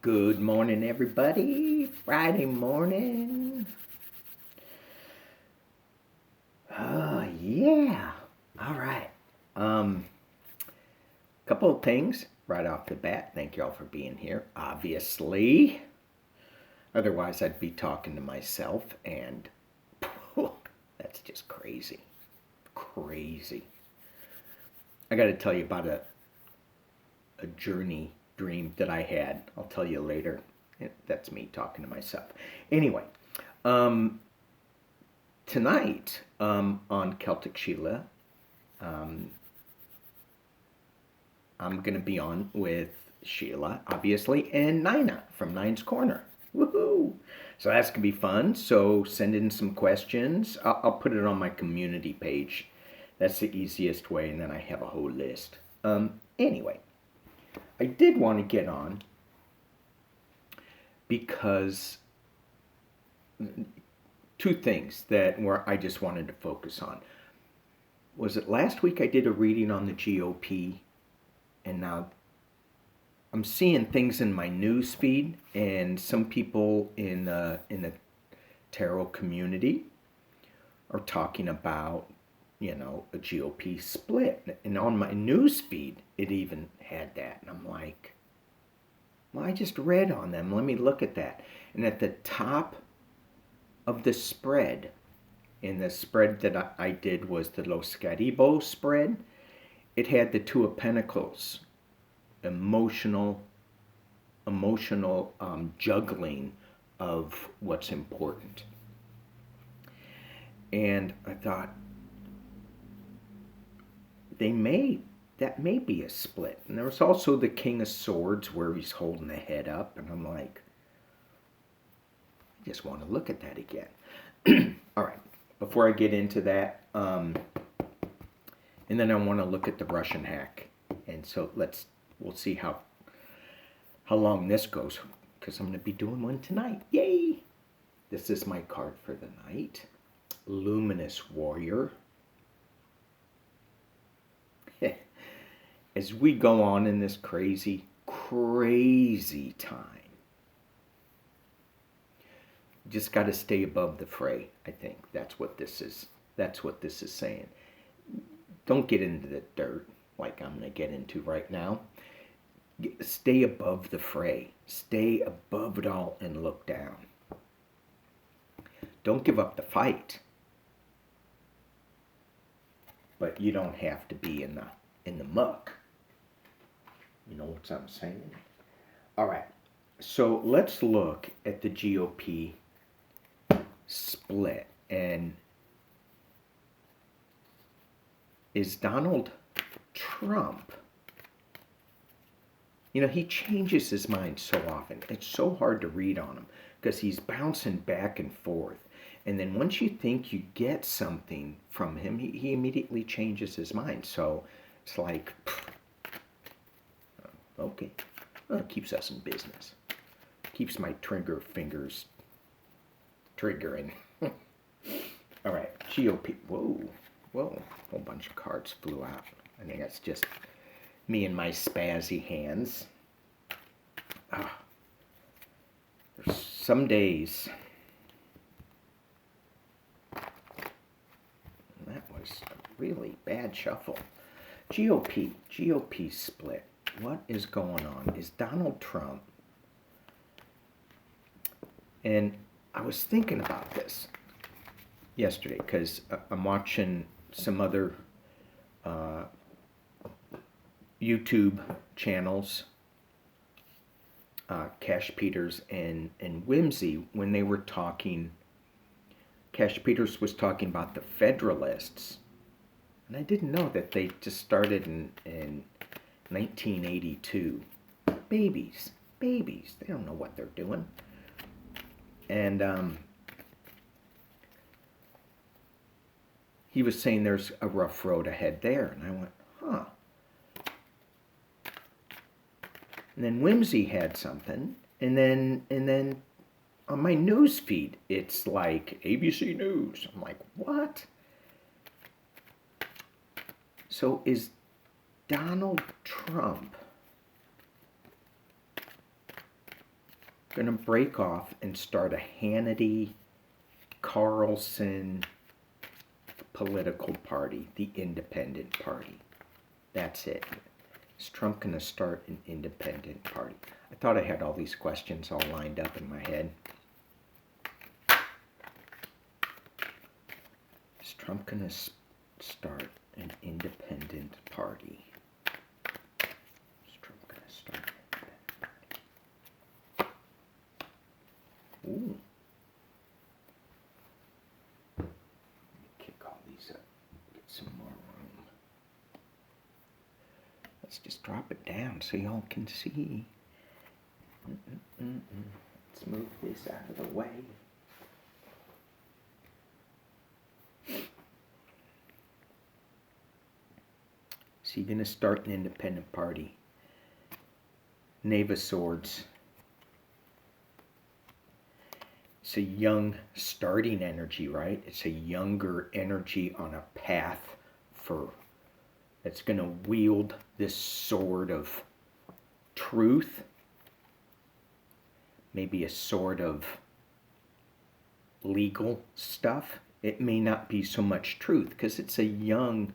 Good morning, everybody. Friday morning. Oh, yeah. All right. Couple of things right off the bat. Thank you all for being here, obviously. Otherwise, I'd be talking to myself, and that's just crazy. Crazy. I got to tell you about a journey dream that I had. I'll tell you later. That's me talking to myself. Anyway, tonight on Celtic Sheila, I'm going to be on with Sheila, obviously, and Nina from Nine's Corner. Woohoo! So that's going to be fun. So send in some questions. I'll put it on my community page. That's the easiest way, and then I have a whole list. Anyway, I did want to get on because two things where I just wanted to focus on. Was it last week I did a reading on the GOP, and now I'm seeing things in my news feed, and some people in the tarot community are talking about, a GOP split. And on my news feed, it even had that. And I'm like, well, I just read on them. Let me look at that. And at the top of the spread, and the spread that I did was the Los Caribos spread, it had the Two of Pentacles, emotional juggling of what's important. And I thought, that may be a split. And there was also the King of Swords where he's holding the head up, and I'm like, I just want to look at that again. All right, before I get into that, and then I want to look at the Russian hack. And so we'll see how long this goes, because I'm going to be doing one tonight. Yay! This is my card for the night. Luminous Warrior. As we go on in this crazy, crazy time, just got to stay above the fray. I think that's what this is. That's what this is saying. Don't get into the dirt like I'm going to get into right now. Stay above the fray. Stay above it all and look down. Don't give up the fight. But you don't have to be in the muck. You know what I'm saying? All right. So let's look at the GOP split. And is Donald Trump, he changes his mind so often. It's so hard to read on him because he's bouncing back and forth. And then once you think you get something from him, he immediately changes his mind. So it's like, okay, well, it keeps us in business. Keeps my trigger fingers triggering. All right, GOP. Whoa, a whole bunch of cards flew out. I think that's just me and my spazzy hands. There's some days. That was a really bad shuffle. GOP split. What is going on? Is Donald Trump, and I was thinking about this yesterday because I'm watching some other YouTube channels, Cash Peters and Whimsy, when they were talking. Cash Peters was talking about the Federalists, and I didn't know that they just started in 1982. Babies, they don't know what they're doing. And he was saying there's a rough road ahead there, and I went, huh. And then Whimsy had something, and then on my news feed, it's like ABC News. I'm like, what? So is Donald Trump going to break off and start a Hannity, Carlson political party, the Independent Party. That's it. Is Trump going to start an independent party? I thought I had all these questions all lined up in my head. Is Trump going to start an independent party? Is Trump going to start an independent party? Ooh. Let me kick all these up. Get some more room. Let's just drop it down so y'all can see. Let's move this out of the way. So you're going to start an independent party. Knave of Swords. It's a young starting energy, right? It's a younger energy on a path for that's going to wield this sword of truth. Maybe a sword of legal stuff. It may not be so much truth because it's a young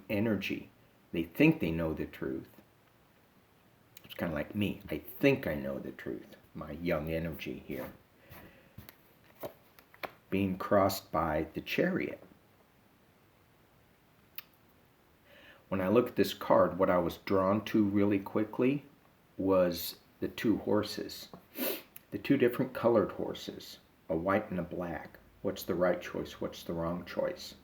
energy. They think they know the truth. It's kind of like me. I think I know the truth. My young energy here. Being crossed by the Chariot. When I look at this card, what I was drawn to really quickly was the two horses. The two different colored horses. A white and a black. What's the right choice? What's the wrong choice?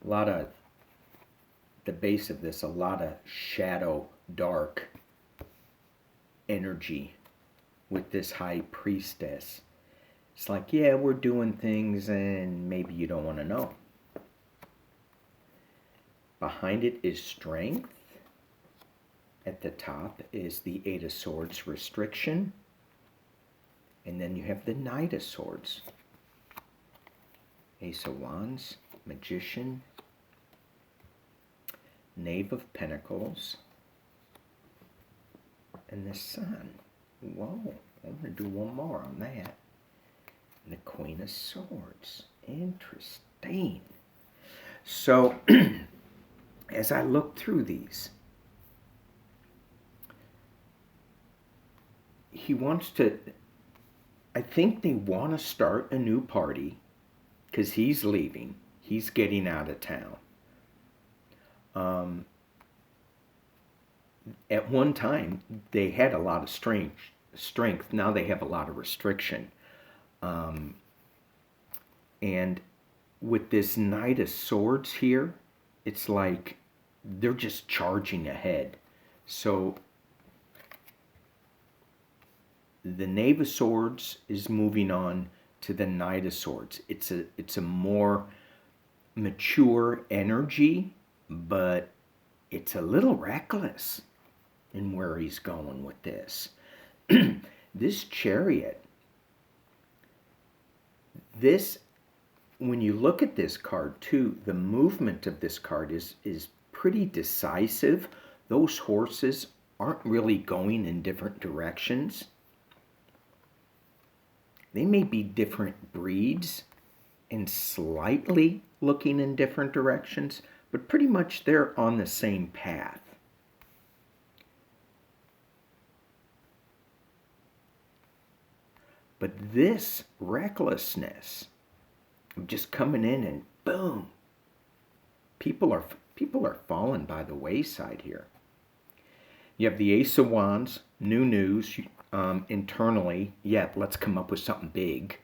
A lot of, the base of this, a lot of shadow, dark energy with this high priestess. It's like, yeah, we're doing things and maybe you don't want to know. Behind it is strength. At the top is the Eight of Swords, restriction. And then you have the Knight of Swords. Ace of Wands, Magician. Knave of Pentacles. And the Sun. Whoa, I'm going to do one more on that. And the Queen of Swords. Interesting. So, as I look through these, he wants to, I think they want to start a new party because he's leaving. He's getting out of town. At one time, they had a lot of strength. Now they have a lot of restriction. And with this Knight of Swords here, it's like they're just charging ahead. So the Knave of Swords is moving on to the Knight of Swords. It's a more mature energy, but it's a little reckless in where he's going with this. This Chariot, this, when you look at this card too, the movement of this card is pretty decisive. Those horses aren't really going in different directions. They may be different breeds and slightly looking in different directions, but pretty much they're on the same path. But this recklessness of just coming in and boom, people are falling by the wayside here. You have the Ace of Wands, new news, internally, yeah, let's come up with something big.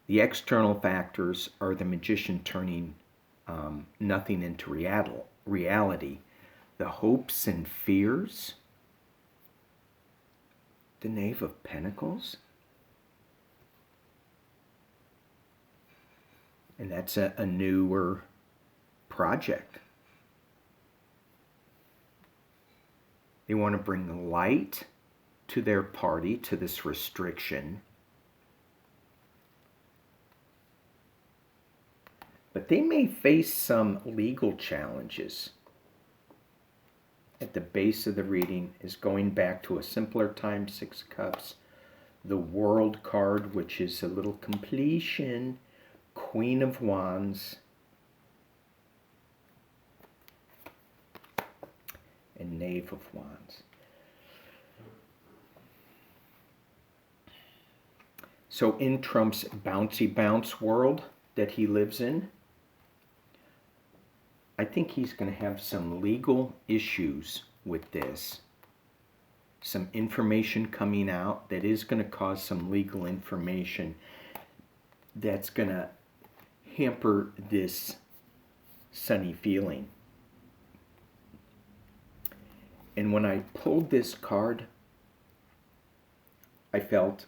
The external factors are the Magician turning nothing into reality. The hopes and fears. The Knave of Pentacles. And that's a newer project. They want to bring light to their party, to this restriction. but they may face some legal challenges. At the base of the reading is going back to a simpler time, 6 cups. The World card, which is a little completion. Queen of Wands. And Knave of Wands. So in Trump's bouncy bounce world that he lives in, I think he's going to have some legal issues with this. Some information coming out that is going to cause some legal information that's going to hamper this sunny feeling. And when I pulled this card, I felt,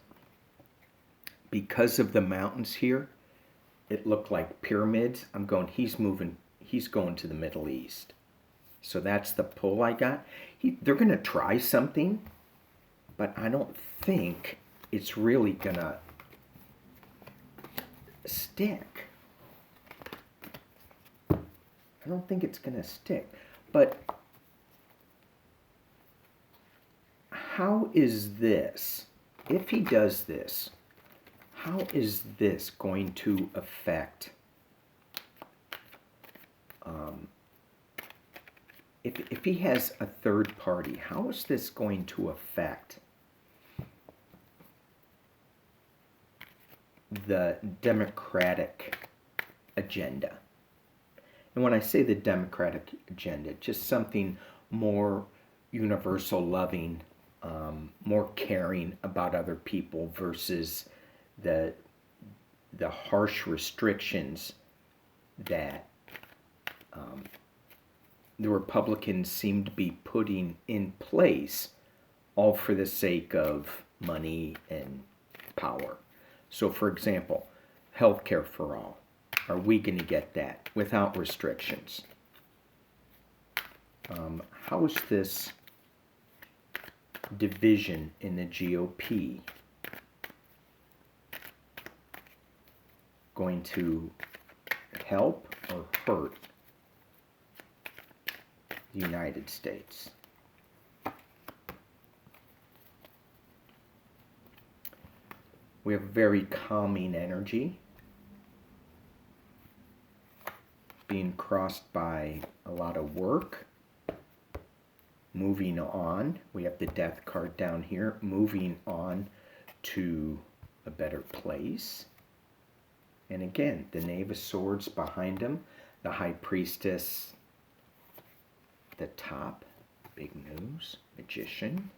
because of the mountains here, it looked like pyramids. I'm going, he's going to the Middle East. So that's the pull I got. They're going to try something, but I don't think it's really going to stick. I don't think it's going to stick. But how is this, if he does this, how is this going to affect, if he has a third party, how is this going to affect the Democratic agenda? And when I say the Democratic agenda, just something more universal loving, more caring about other people versus the harsh restrictions that the Republicans seem to be putting in place, all for the sake of money and power. So, for example, health care for all. Are we going to get that without restrictions? How is this division in the GOP going to help or hurt the United States? We have very calming energy being crossed by a lot of work. Moving on, we have the Death card down here, moving on to a better place. And again, the Knave of Swords behind him, the High Priestess, the top, big news, Magician.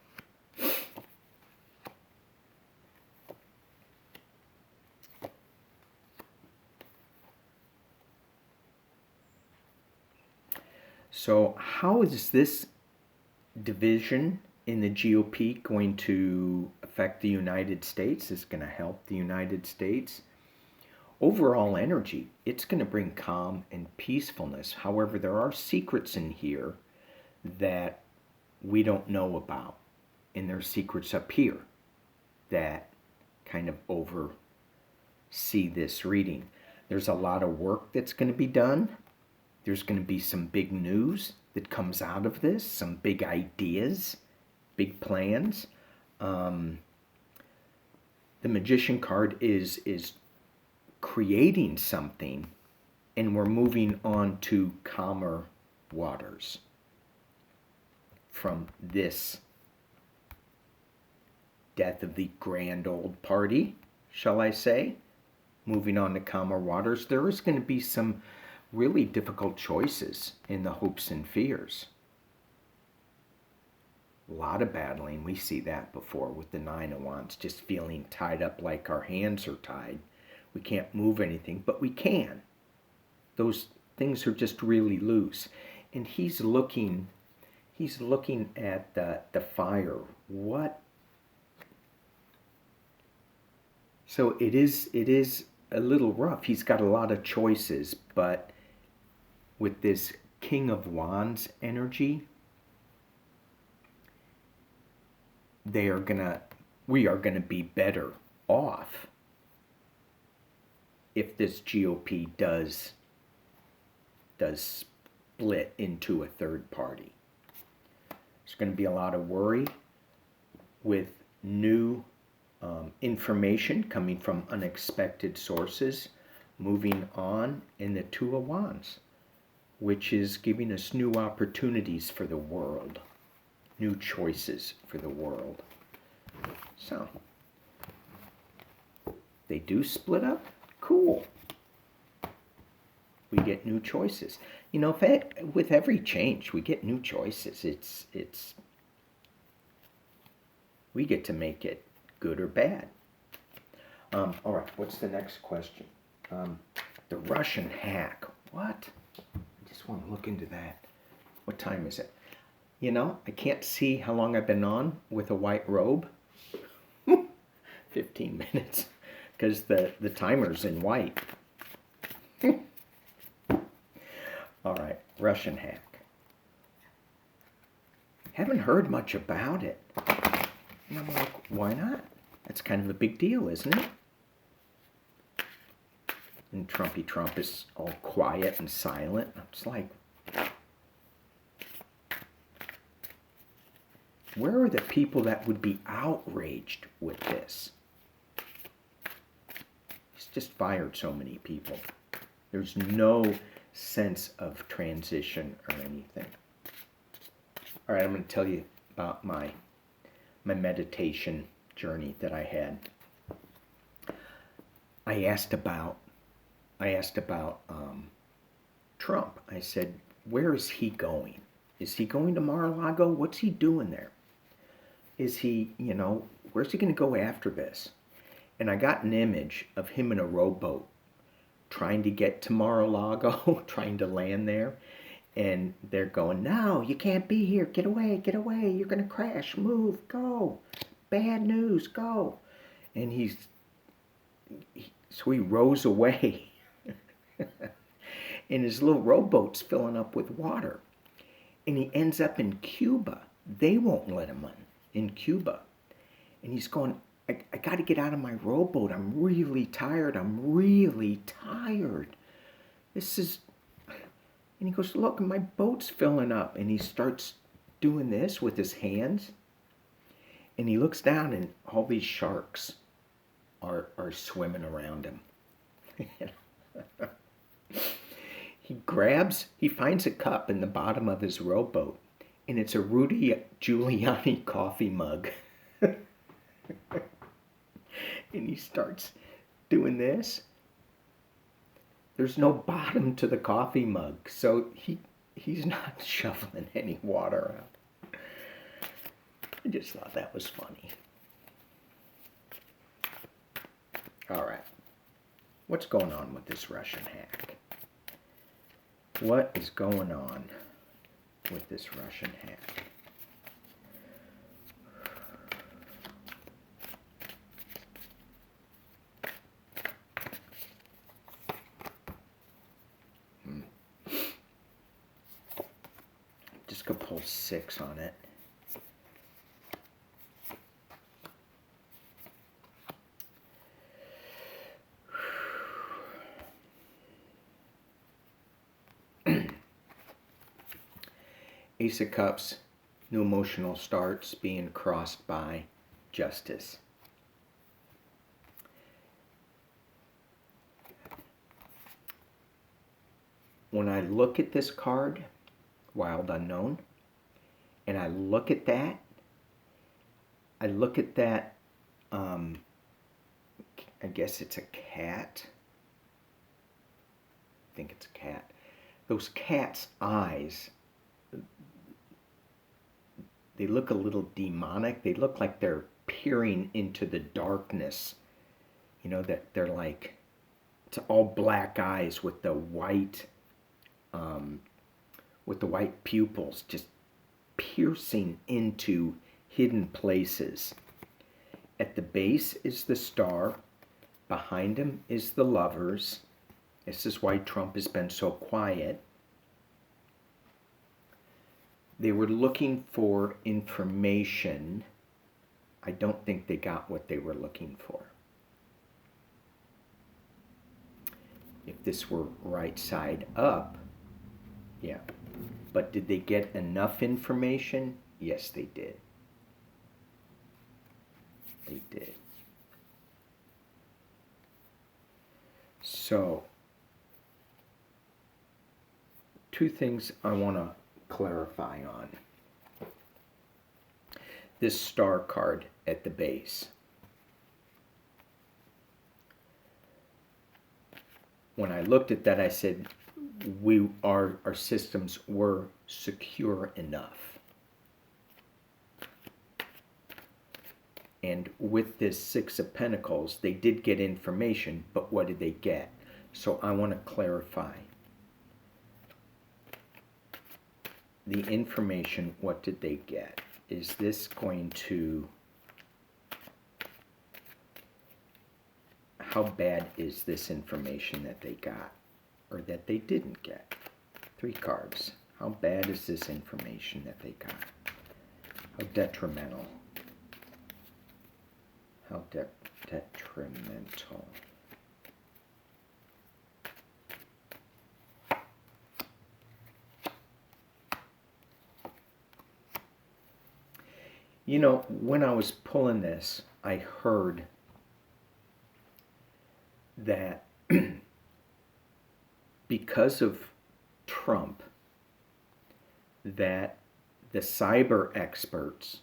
So how is this division in the GOP going to affect the United States? It's going to help the United States. Overall energy, it's going to bring calm and peacefulness. However, there are secrets in here that we don't know about. And there's secrets up here that kind of oversee this reading. There's a lot of work that's going to be done. There's going to be some big news that comes out of this, some big ideas, big plans. The Magician card is creating something, and we're moving on to calmer waters from this death of the grand old party, shall I say. Moving on to calmer waters, there is going to be some really difficult choices in the hopes and fears. A lot of battling. We see that before with the Nine of Wands, just feeling tied up like our hands are tied. We can't move anything, but we can. Those things are just really loose. And he's looking at the fire. What? So it is a little rough. He's got a lot of choices, but with this King of Wands energy, we are gonna be better off if this GOP does does split into a third party. There's going to be a lot of worry with new information coming from unexpected sources, moving on in the Two of Wands, which is giving us new opportunities for the world, new choices for the world. So, they do split up? Cool. We get new choices. You know, with every change, we get new choices. We get to make it good or bad. All right, what's the next question? The Russian hack. What? I just want to look into that. What time is it? You know, I can't see how long I've been on with a white robe. 15 minutes, because the timer's in white. All right, Russian hack. Haven't heard much about it. And I'm like, why not? That's kind of a big deal, isn't it? And Trumpy Trump is all quiet and silent. I'm just like, where are the people that would be outraged with this? He's just fired so many people. There's no sense of transition or anything. All right, I'm going to tell you about my meditation journey that I had. I asked about Trump. I said, where is he going? Is he going to Mar-a-Lago? What's he doing there? Is he, where's he going to go after this? And I got an image of him in a rowboat trying to get to Mar-a-Lago, trying to land there. And they're going, no, you can't be here. Get away, you're going to crash. Move, go. Bad news, go. And so he rows away. And his little rowboat's filling up with water. And he ends up in Cuba. They won't let him in Cuba. And he's going, I got to get out of my rowboat. I'm really tired. And he goes, look, my boat's filling up. And he starts doing this with his hands. And he looks down and all these sharks are swimming around him. He finds a cup in the bottom of his rowboat. And it's a Rudy Giuliani coffee mug. And he starts doing this. There's no bottom to the coffee mug, so he's not shoveling any water out. I just thought that was funny. All right. What's going on with this Russian hack? What is going on with this Russian hack? Just gonna pull 6 on it. Ace of Cups, new emotional starts being crossed by justice. When I look at this card, Wild Unknown, and I look at that, I guess it's a cat. I think it's a cat. Those cat's eyes, they look a little demonic. They look like they're peering into the darkness. That they're like, it's all black eyes with the white pupils just piercing into hidden places. At the base is the Star. Behind him is the Lovers. This is why Trump has been so quiet. They were looking for information. I don't think they got what they were looking for. If this were right side up, Yeah. But did they get enough information? Yes, they did. They did. So, two things I want to clarify on. This star card at the base. When I looked at that, I said, our systems were secure enough. And with this Six of Pentacles, they did get information, but what did they get? So I want to clarify. The information, what did they get? Is this going to... How bad is this information that they got or that they didn't get? 3 cards. How bad is this information that they got? How detrimental? How detrimental? You know, when I was pulling this, I heard that because of Trump, that the cyber experts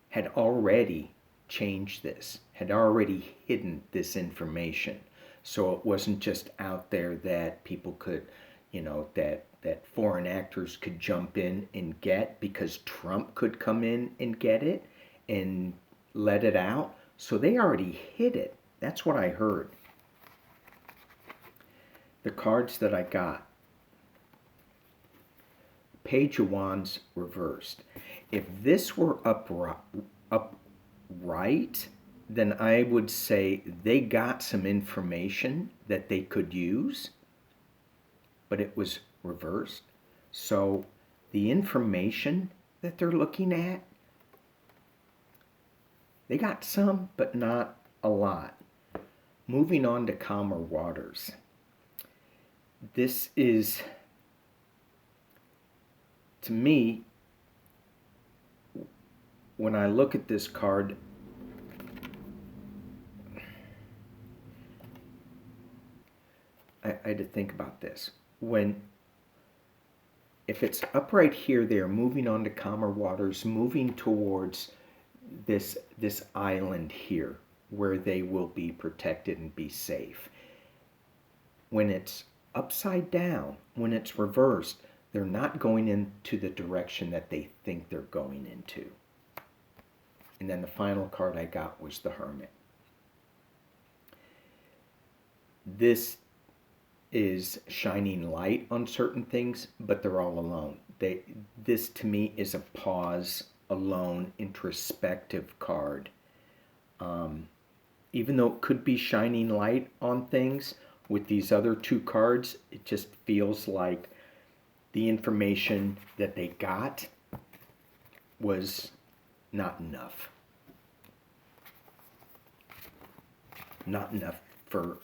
had already changed this, had already hidden this information. So it wasn't just out there that people could, you know, that foreign actors could jump in and get, because Trump could come in and get it and let it out. So they already hid it. That's what I heard. The cards that I got. Page of Wands reversed. If this were upright, then I would say they got some information that they could use, but it was reversed. So the information that they're looking at, they got some, but not a lot. Moving on to calmer waters. This is, to me, when I look at this card, I had to think about this. If it's upright here, they are moving on to calmer waters, moving towards this island here, where they will be protected and be safe. When it's upside down, when it's reversed, they're not going into the direction that they think they're going into. And then the final card I got was the Hermit. This is shining light on certain things, but they're all alone. This to me is a pause, alone, introspective card. Even though it could be shining light on things, with these other 2 cards, it just feels like the information that they got was not enough. Not enough for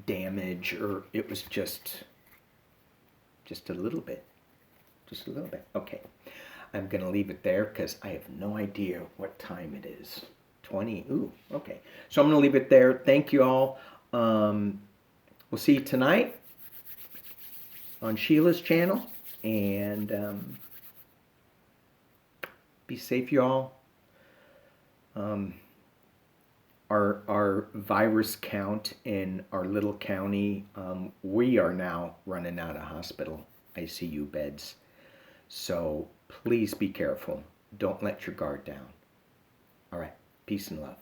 damage, or it was just a little bit. Just a little bit. Okay. I'm going to leave it there because I have no idea what time it is. 20. Ooh, okay. So I'm going to leave it there. Thank you all. We'll see you tonight on Sheila's channel, and be safe, y'all. Our virus count in our little county, we are now running out of hospital ICU beds. So please be careful. Don't let your guard down. All right. Peace and love.